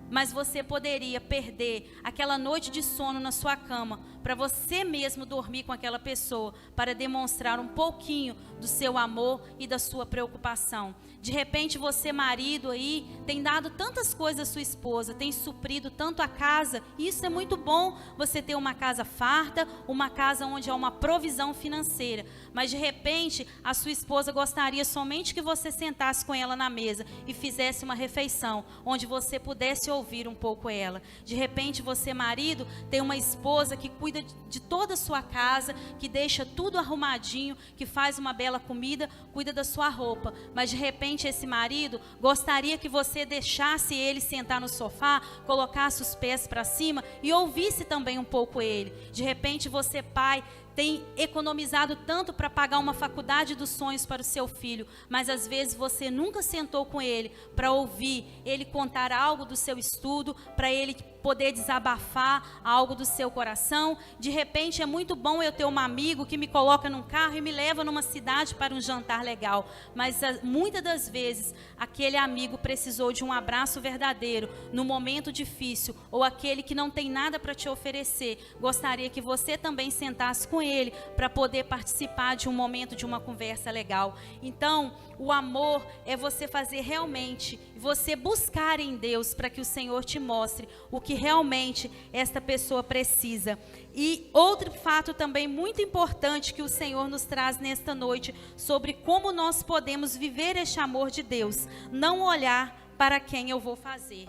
mas você poderia perder aquela noite de sono na sua cama para você mesmo dormir com aquela pessoa, para demonstrar um pouquinho do seu amor e da sua preocupação. De repente você, marido aí, tem dado tantas coisas à sua esposa, tem suprido tanto a casa, e isso é muito bom, você ter uma casa farta, uma casa onde há uma provisão financeira, mas de repente a sua esposa gostaria somente que você sentasse com ela na mesa e fizesse uma refeição, onde você pudesse ouvir um pouco ela. De repente você, marido, tem uma esposa que cuida de toda a sua casa, que deixa tudo arrumadinho, que faz uma bela comida, cuida da sua roupa, mas de repente esse marido gostaria que você deixasse ele sentar no sofá, colocasse os pés para cima e ouvisse também um pouco ele. De repente você, pai, tem economizado tanto para pagar uma faculdade dos sonhos para o seu filho, mas às vezes você nunca sentou com ele para ouvir ele contar algo do seu estudo, para ele poder desabafar algo do seu coração. De repente é muito bom eu ter um amigo que me coloca num carro e me leva numa cidade para um jantar legal, mas muitas das vezes aquele amigo precisou de um abraço verdadeiro no momento difícil, ou aquele que não tem nada para te oferecer, gostaria que você também sentasse com ele para poder participar de um momento, de uma conversa legal. Então, o amor é você fazer realmente, você buscar em Deus para que o Senhor te mostre o que realmente esta pessoa precisa. E outro fato também muito importante que o Senhor nos traz nesta noite, sobre como nós podemos viver este amor de Deus. Não olhar para quem eu vou fazer.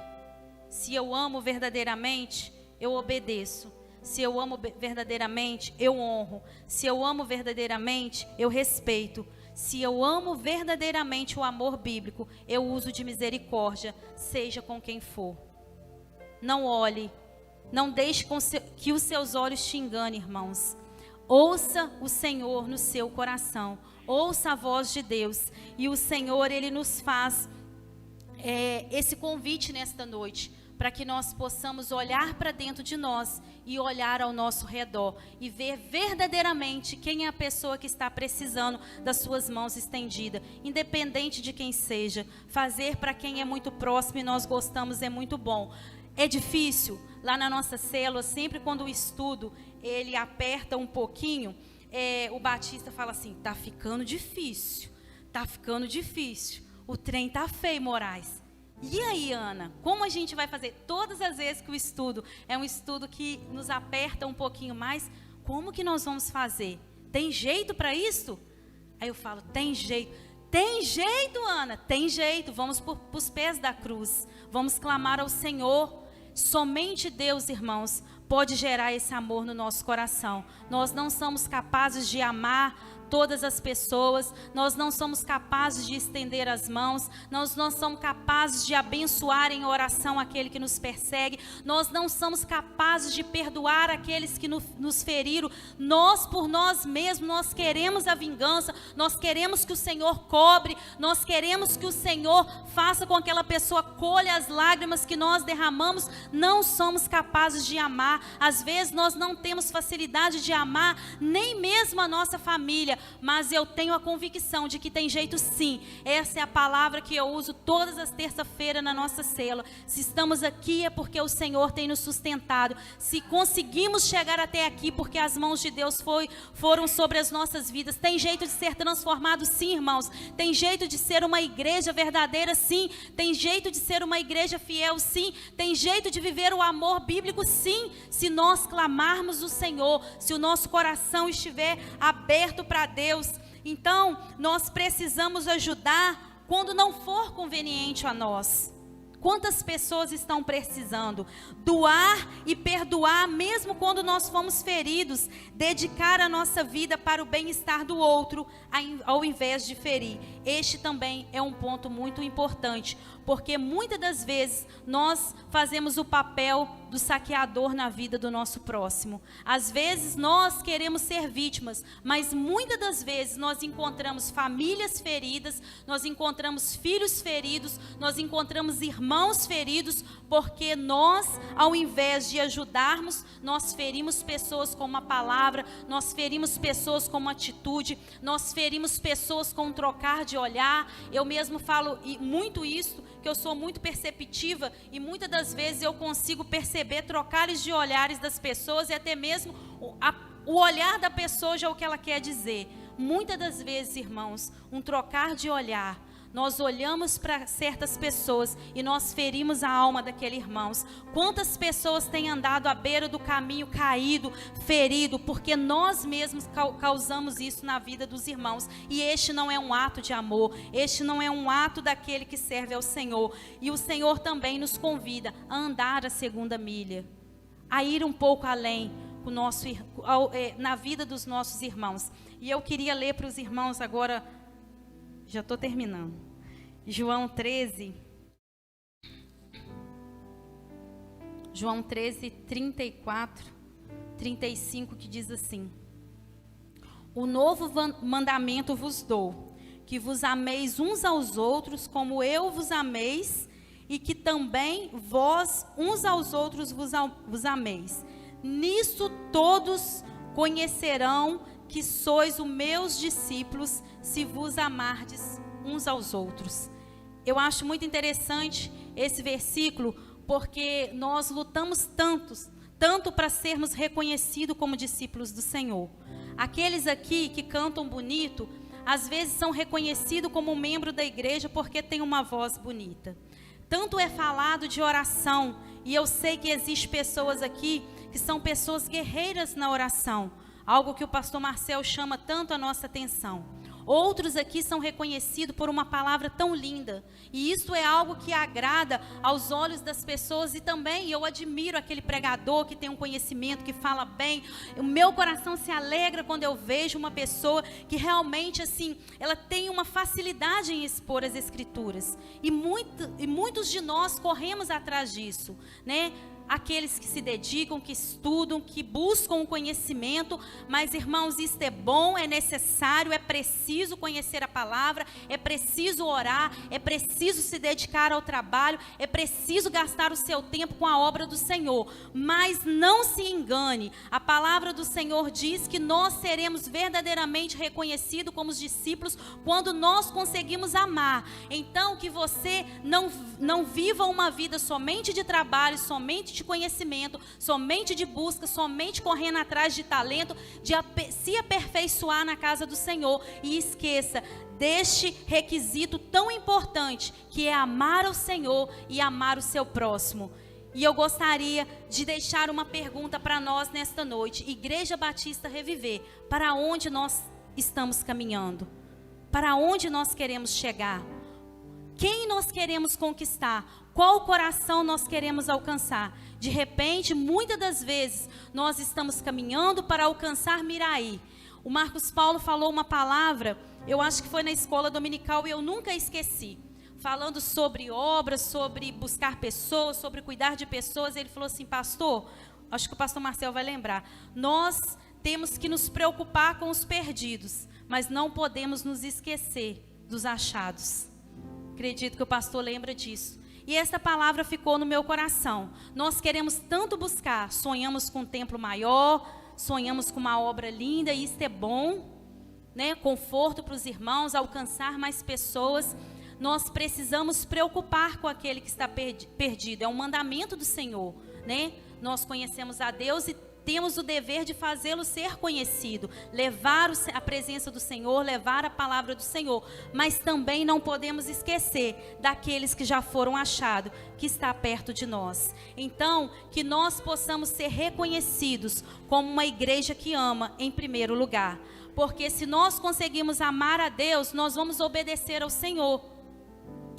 Se eu amo verdadeiramente, eu obedeço. Se eu amo verdadeiramente, eu honro. Se eu amo verdadeiramente, eu respeito. Se eu amo verdadeiramente o amor bíblico, eu uso de misericórdia, seja com quem for. Não olhe, não deixe que os seus olhos te enganem, irmãos. Ouça o Senhor no seu coração. Ouça a voz de Deus. E o Senhor, Ele nos faz esse convite nesta noite, para que nós possamos olhar para dentro de nós e olhar ao nosso redor e ver verdadeiramente quem é a pessoa que está precisando das suas mãos estendidas, independente de quem seja. Fazer para quem é muito próximo e nós gostamos é muito bom. É difícil. Lá na nossa célula, sempre quando o estudo ele aperta um pouquinho, o Batista fala assim: tá ficando difícil, tá ficando difícil, o trem tá feio, Moraes. E aí, Ana, como a gente vai fazer? Todas as vezes que o estudo é um estudo que nos aperta um pouquinho mais, como que nós vamos fazer? Tem jeito para isso? Aí eu falo: tem jeito. Tem jeito, Ana? Tem jeito. Vamos para os pés da cruz. Vamos clamar ao Senhor. Somente Deus, irmãos, pode gerar esse amor no nosso coração. Nós não somos capazes de amar todas as pessoas, nós não somos capazes de estender as mãos, nós não somos capazes de abençoar em oração aquele que nos persegue, nós não somos capazes de perdoar aqueles que nos feriram. Nós, por nós mesmos, nós queremos a vingança, nós queremos que o Senhor cobre, nós queremos que o Senhor faça com que aquela pessoa colha as lágrimas que nós derramamos. Não somos capazes de amar. Às vezes nós não temos facilidade de amar nem mesmo a nossa família, mas eu tenho a convicção de que tem jeito sim. Essa é a palavra que eu uso todas as terças-feiras na nossa célula. Se estamos aqui é porque o Senhor tem nos sustentado. Se conseguimos chegar até aqui, porque as mãos de Deus foram sobre as nossas vidas. Tem jeito de ser transformado sim, irmãos. Tem jeito de ser uma igreja verdadeira sim. Tem jeito de ser uma igreja fiel sim. Tem jeito de viver o amor bíblico sim. Se nós clamarmos o Senhor, se o nosso coração estiver aberto para Deus. Então, nós precisamos ajudar quando não for conveniente a nós. Quantas pessoas estão precisando? Doar e perdoar, mesmo quando nós fomos feridos. Dedicar a nossa vida para o bem-estar do outro, ao invés de ferir. Este também é um ponto muito importante, porque muitas das vezes nós fazemos o papel do saqueador na vida do nosso próximo. Às vezes nós queremos ser vítimas, mas muitas das vezes nós encontramos famílias feridas, nós encontramos filhos feridos, nós encontramos irmãos feridos, porque nós, ao invés de ajudarmos, nós ferimos pessoas com uma palavra, nós ferimos pessoas com uma atitude, nós ferimos pessoas com um trocar de olhar. Eu mesmo falo muito isso, que eu sou muito perceptiva e muitas das vezes eu consigo perceber trocares de olhares das pessoas e até mesmo o olhar da pessoa já é o que ela quer dizer. Muitas das vezes, irmãos, um trocar de olhar, nós olhamos para certas pessoas e nós ferimos a alma daquele irmão. Quantas pessoas têm andado à beira do caminho caído, ferido, porque nós mesmos causamos isso na vida dos irmãos. E este não é um ato de amor, este não é um ato daquele que serve ao Senhor. E o Senhor também nos convida a andar a segunda milha, a ir um pouco além na vida dos nossos irmãos. E eu queria ler para os irmãos agora. Já estou terminando. João 13, 34, 35, que diz assim: o novo mandamento vos dou, que vos ameis uns aos outros como eu vos ameis, e que também vós uns aos outros vos ameis. Nisso todos conhecerão que sois os meus discípulos, se vos amardes uns aos outros. Eu acho muito interessante esse versículo, porque nós lutamos tanto para sermos reconhecidos como discípulos do Senhor. Aqueles aqui que cantam bonito, às vezes são reconhecidos como membro da igreja porque tem uma voz bonita. Tanto é falado de oração E eu sei que existem pessoas aqui que são pessoas guerreiras na oração. Algo que o pastor Marcel chama tanto a nossa atenção. Outros aqui são reconhecidos por uma palavra tão linda. E isso é algo que agrada aos olhos das pessoas. E também eu admiro aquele pregador que tem um conhecimento, que fala bem. O meu coração se alegra quando eu vejo uma pessoa que realmente, assim, ela tem uma facilidade em expor as escrituras. E muitos de nós corremos atrás disso, né? Aqueles que se dedicam, que estudam, que buscam o conhecimento. Mas, irmãos, isto é bom, é necessário, é preciso conhecer a palavra, é preciso orar, é preciso se dedicar ao trabalho, é preciso gastar o seu tempo com a obra do Senhor. Mas não se engane, a palavra do Senhor diz que nós seremos verdadeiramente reconhecidos como os discípulos quando nós conseguimos amar. Então, que você não viva uma vida somente de trabalho, somente de conhecimento, somente de busca, somente correndo atrás de talento, de se aperfeiçoar na casa do Senhor. E esqueça deste requisito tão importante, que é amar ao Senhor e amar o seu próximo. E eu gostaria de deixar uma pergunta para nós nesta noite. Igreja Batista Reviver, para onde nós estamos caminhando? Para onde nós queremos chegar? Quem nós queremos conquistar? Qual coração nós queremos alcançar? De repente, muitas das vezes, nós estamos caminhando para alcançar Miraí. O Marcos Paulo falou uma palavra, eu acho que foi na escola dominical e eu nunca esqueci. Falando sobre obras, sobre buscar pessoas, sobre cuidar de pessoas. Ele falou assim: pastor, acho que o pastor Marcel vai lembrar. Nós temos que nos preocupar com os perdidos, mas não podemos nos esquecer dos achados. Acredito que o pastor lembra disso. E essa palavra ficou no meu coração. Nós queremos tanto buscar, sonhamos com um templo maior, sonhamos com uma obra linda, e isso é bom, né? Conforto para os irmãos, alcançar mais pessoas. Nós precisamos preocupar com aquele que está perdido. É um mandamento do Senhor, né? Nós conhecemos a Deus e temos o dever de fazê-lo ser conhecido, levar a presença do Senhor, levar a palavra do Senhor, mas também não podemos esquecer daqueles que já foram achados, que está perto de nós. Então, que nós possamos ser reconhecidos como uma igreja que ama em primeiro lugar, porque se nós conseguimos amar a Deus, nós vamos obedecer ao Senhor.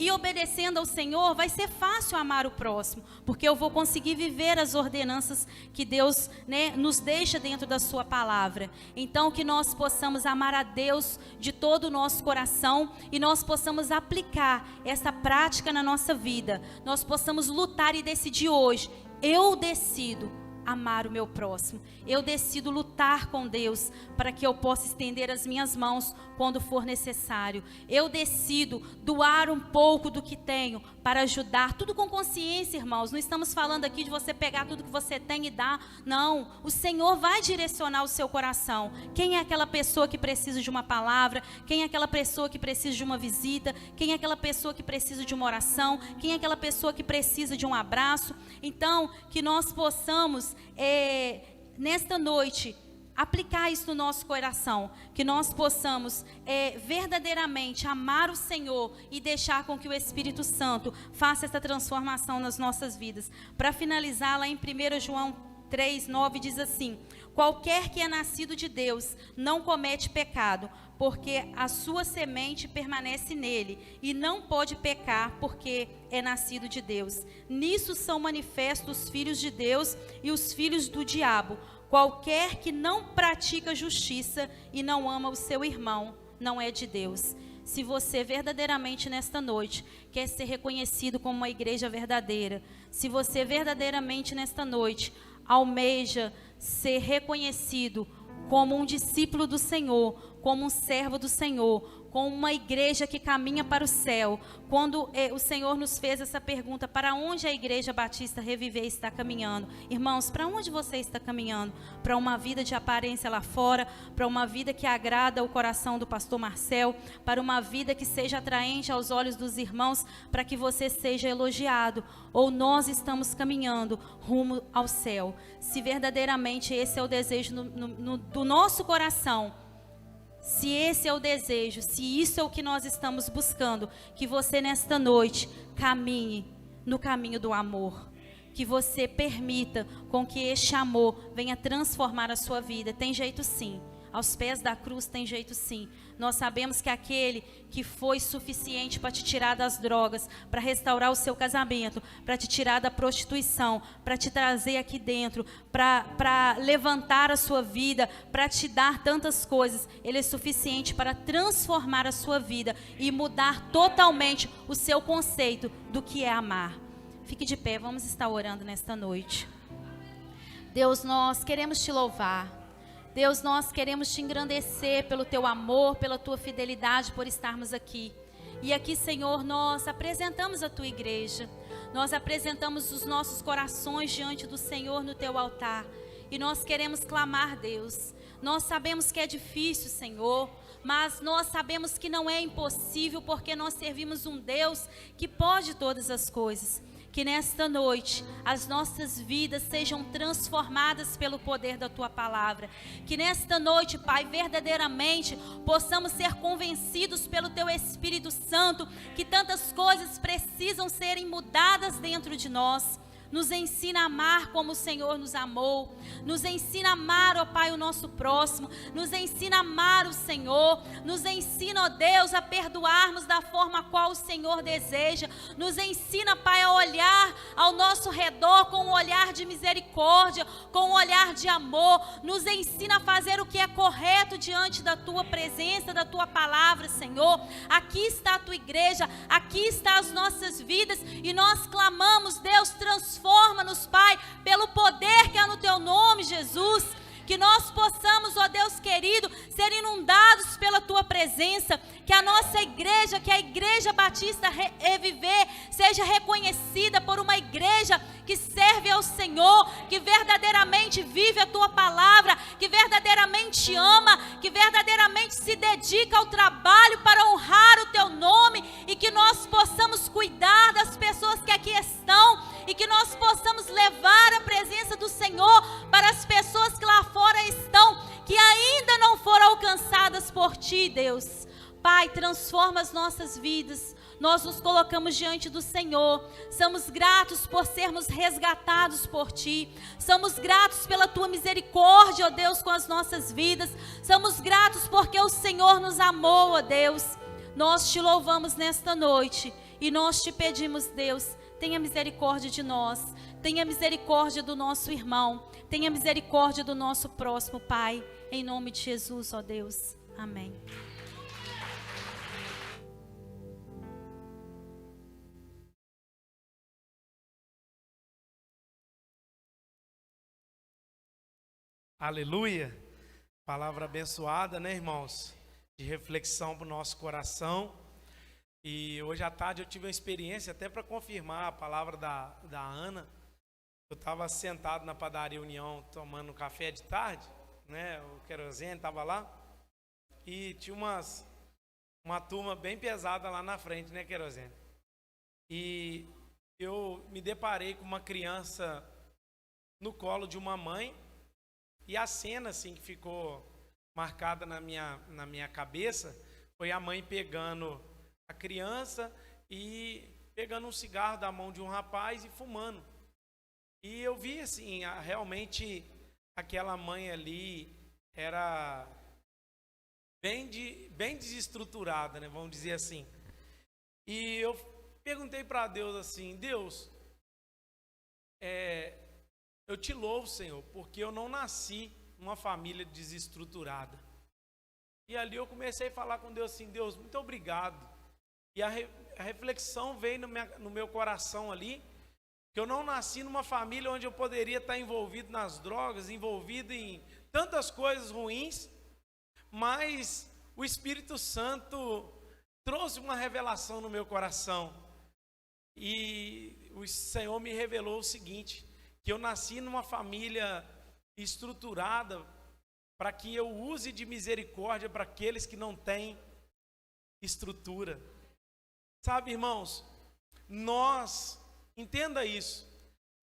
E obedecendo ao Senhor, vai ser fácil amar o próximo, porque eu vou conseguir viver as ordenanças que Deus, né, nos deixa dentro da sua palavra. Então, que nós possamos amar a Deus de todo o nosso coração e nós possamos aplicar essa prática na nossa vida. Nós possamos lutar e decidir hoje: eu decido amar o meu próximo. Eu decido lutar com Deus para que eu possa estender as minhas mãos quando for necessário. Eu decido doar um pouco do que tenho para ajudar. Tudo com consciência, irmãos. Não estamos falando aqui de você pegar tudo que você tem e dar. Não. O Senhor vai direcionar o seu coração. Quem é aquela pessoa que precisa de uma palavra? Quem é aquela pessoa que precisa de uma visita? Quem é aquela pessoa que precisa de uma oração? Quem é aquela pessoa que precisa de um abraço? Então, que nós possamos nesta noite aplicar isso no nosso coração, que nós possamos verdadeiramente amar o Senhor e deixar com que o Espírito Santo faça essa transformação nas nossas vidas. Para finalizar, lá em 1 João 3:9 diz assim: qualquer que é nascido de Deus não comete pecado, porque a sua semente permanece nele, e não pode pecar, porque é nascido de Deus. Nisso são manifestos os filhos de Deus e os filhos do diabo. Qualquer que não pratica justiça e não ama o seu irmão, não é de Deus. Se você verdadeiramente nesta noite quer ser reconhecido como uma igreja verdadeira, se você verdadeiramente nesta noite almeja ser reconhecido como um discípulo do Senhor, como um servo do Senhor, como uma igreja que caminha para o céu. Quando o Senhor nos fez essa pergunta: para onde a Igreja Batista Reviver está caminhando? Irmãos, para onde você está caminhando? Para uma vida de aparência lá fora? Para uma vida que agrada o coração do pastor Marcel? Para uma vida que seja atraente aos olhos dos irmãos, para que você seja elogiado? Ou nós estamos caminhando rumo ao céu? Se verdadeiramente esse é o desejo do nosso coração, se esse é o desejo, se isso é o que nós estamos buscando, que você nesta noite caminhe no caminho do amor. que você permita com que este amor venha transformar a sua vida. Tem jeito sim. Aos pés da cruz tem jeito sim. Nós sabemos que aquele que foi suficiente para te tirar das drogas, para restaurar o seu casamento, para te tirar da prostituição, para te trazer aqui dentro, para levantar a sua vida, para te dar tantas coisas, ele é suficiente para transformar a sua vida e mudar totalmente o seu conceito do que é amar. Fique de pé, vamos estar orando nesta noite. Deus, nós queremos te louvar. Deus, nós queremos te engrandecer pelo teu amor, pela tua fidelidade, por estarmos aqui. E aqui, Senhor, nós apresentamos a tua igreja. Nós apresentamos os nossos corações diante do Senhor no teu altar. E nós queremos clamar, Deus. Nós sabemos que é difícil, Senhor, mas nós sabemos que não é impossível, porque nós servimos um Deus que pode todas as coisas. Que nesta noite as nossas vidas sejam transformadas pelo poder da Tua palavra. Que nesta noite, Pai, verdadeiramente possamos ser convencidos pelo Teu Espírito Santo que tantas coisas precisam serem mudadas dentro de nós. Nos ensina a amar como o Senhor nos amou. Nos ensina a amar, ó Pai, o nosso próximo. Nos ensina a amar o Senhor. Nos ensina, ó Deus, a perdoarmos da forma qual o Senhor deseja. Nos ensina, Pai, a olhar ao nosso redor com um olhar de misericórdia, com um olhar de amor. Nos ensina a fazer o que é correto diante da Tua presença, da Tua palavra, Senhor. Aqui está a Tua igreja, aqui estão as nossas vidas e nós clamamos, Deus, transforma-nos, Pai, pelo poder que há no Teu nome, Jesus. Que nós possamos, ó Deus querido, ser inundados pela Tua presença. Que a nossa igreja, que a Igreja Batista Reviver, seja reconhecida por uma igreja que serve ao Senhor, que verdadeiramente vive a Tua palavra, que verdadeiramente ama, que verdadeiramente se dedica ao trabalho para honrar o Teu nome, e que nós possamos cuidar das pessoas que aqui estão, e que nós possamos levar a presença do Senhor para as pessoas que lá fora estão, que ainda não foram alcançadas por Ti, Deus. Pai, transforma as nossas vidas. Nós nos colocamos diante do Senhor. Somos gratos por sermos resgatados por Ti. Somos gratos pela Tua misericórdia, ó Deus, com as nossas vidas. Somos gratos porque o Senhor nos amou, ó Deus. Nós Te louvamos nesta noite e nós Te pedimos, Deus, tenha misericórdia de nós. Tenha misericórdia do nosso irmão. Tenha misericórdia do nosso próximo, Pai. Em nome de Jesus, ó Deus. Amém. Aleluia, palavra abençoada, né, irmãos? De reflexão para o nosso coração. E hoje à tarde eu tive uma experiência até para confirmar a palavra da Ana. Eu estava sentado na padaria União tomando um café de tarde, né? O querosene estava lá e tinha uma turma bem pesada lá na frente, né, querosene? E eu me deparei com uma criança no colo de uma mãe. E a cena assim que ficou marcada na minha cabeça foi a mãe pegando a criança e pegando um cigarro da mão de um rapaz e fumando. E eu vi assim, realmente aquela mãe ali era bem desestruturada, né, vamos dizer assim. E eu perguntei para Deus assim, Deus, eu Te louvo, Senhor, porque eu não nasci numa família desestruturada. E ali eu comecei a falar com Deus assim, Deus, muito obrigado. E a reflexão veio no meu coração ali, que eu não nasci numa família onde eu poderia estar envolvido nas drogas, envolvido em tantas coisas ruins, mas o Espírito Santo trouxe uma revelação no meu coração. E o Senhor me revelou o seguinte, que eu nasci numa família estruturada para que eu use de misericórdia para aqueles que não têm estrutura. Sabe, irmãos, entenda isso,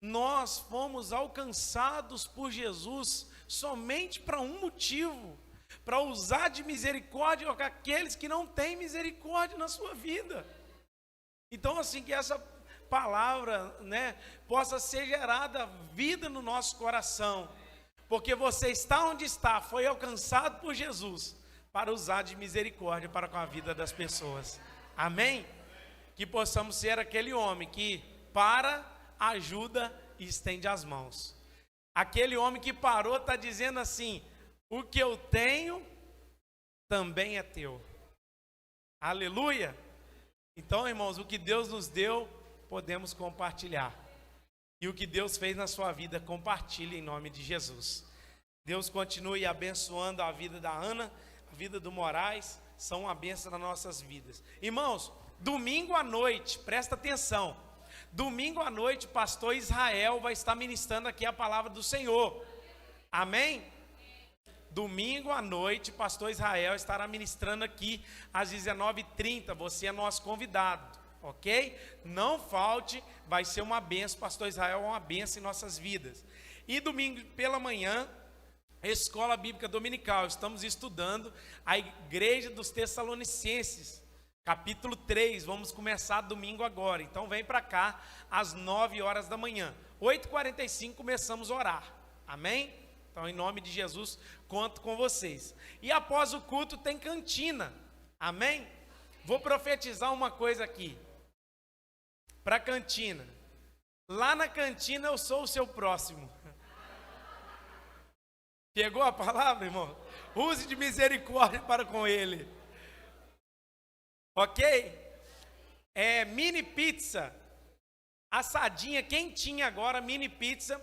nós fomos alcançados por Jesus somente para um motivo, para usar de misericórdia com aqueles que não têm misericórdia na sua vida. Então, assim, que essa palavra, né, possa ser gerada vida no nosso coração, porque você está onde está, foi alcançado por Jesus, para usar de misericórdia para com a vida das pessoas, amém? Que possamos ser aquele homem que para, ajuda e estende as mãos, aquele homem que parou, está dizendo assim, o que eu tenho, também é teu, aleluia. Então, irmãos, o que Deus nos deu, podemos compartilhar. E o que Deus fez na sua vida, compartilhe em nome de Jesus. Deus continue abençoando a vida da Ana, a vida do Moraes, são uma bênção nas nossas vidas. Irmãos, domingo à noite, presta atenção, domingo à noite, pastor Israel vai estar ministrando aqui a palavra do Senhor, amém? Domingo à noite, pastor Israel estará ministrando aqui às 19h30, você é nosso convidado, ok? Não falte, vai ser uma bênção, pastor Israel é uma bênção em nossas vidas. E domingo pela manhã, Escola Bíblica Dominical, estamos estudando a Igreja dos Tessalonicenses, capítulo 3, vamos começar domingo agora, então vem para cá às 9 horas da manhã, 8h45 começamos a orar, amém? Então, em nome de Jesus, conto com vocês. E após o culto tem cantina, amém? Vou profetizar uma coisa aqui, para a cantina. Lá na cantina eu sou o seu próximo. Pegou a palavra, irmão? Use de misericórdia para com ele. Ok? Mini pizza, assadinha, quentinha agora, mini pizza.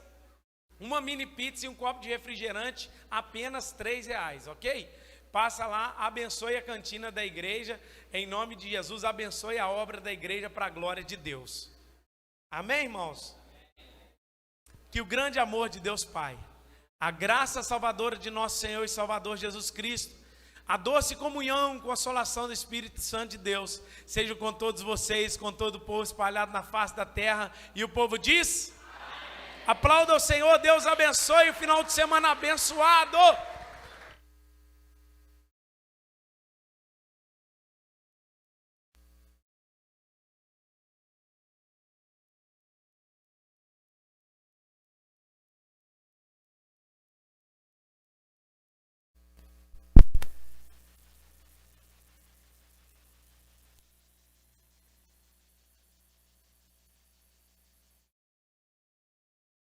Uma mini pizza e um copo de refrigerante, apenas R$3, ok? Passa lá, abençoe a cantina da igreja, em nome de Jesus, abençoe a obra da igreja para a glória de Deus. Amém, irmãos? Que o grande amor de Deus Pai, a graça salvadora de nosso Senhor e Salvador Jesus Cristo, a doce comunhão, consolação do Espírito Santo de Deus, seja com todos vocês, com todo o povo espalhado na face da terra, e o povo diz... Aplauda o Senhor, Deus abençoe o final de semana abençoado.